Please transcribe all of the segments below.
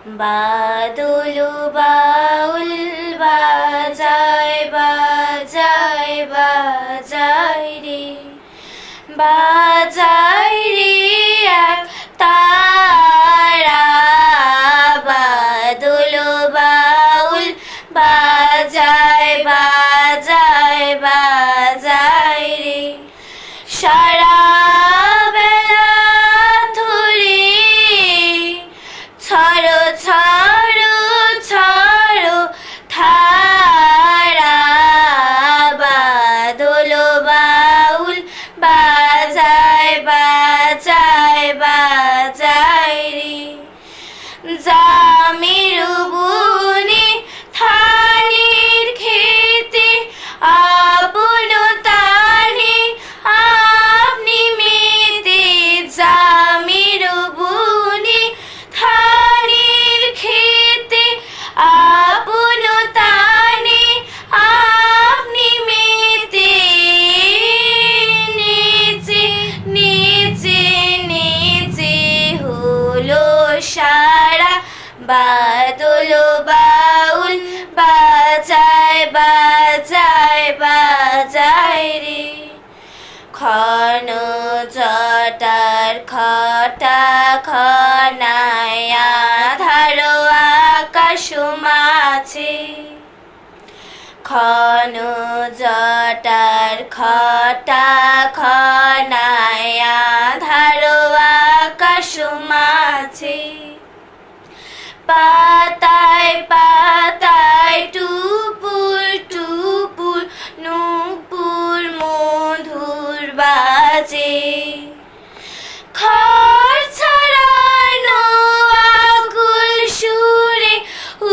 বাদল বাউল বাজায় বাজায় বাজায় রে, বাজায় রে এক তারা। বাদল বাউল বাজায় বাজায় বাজায় রে, সারা বেলা ধরে ছাড়ো ছাড়ো ছাড়ো থারা। বাদল বাউল বাজায় বাজায় বাজায় রে, জামির বুনে থালির খেতে আপন তানে আপনি মেতে। জামির বুনে থালির খেতে আপন তানে আপনি মেতে। নেচে নেচে নেচে হলো সারা। বাদল বাউল বাজায় বাজায় বাজায় রে, খন জটার খটা খনায় আধার আকাশ মাছে। খন জটার খটা খনায় আধার আকাশ মাছে। পাতায় পাতায় টুপুর টুপুর নুপুর মধুর বাজে। খড় ছাড়ানো আকুল সুরে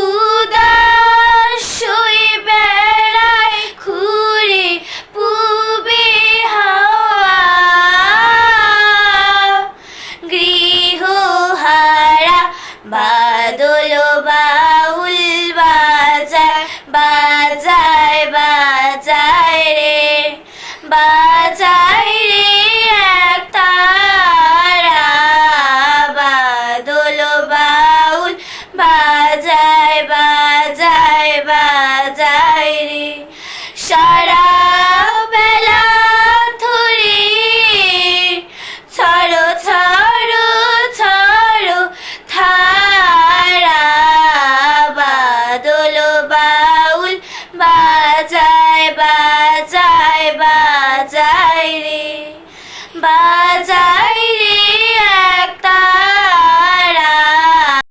উদাস হয়ে বেড়ায় ঘুরে পূবে হাওয়া। গৃহহারা বাদল বাউল বাজায় বাজায় বাজায় রে, বাজায় রে এক তারা। বাদল বাউল বাজায়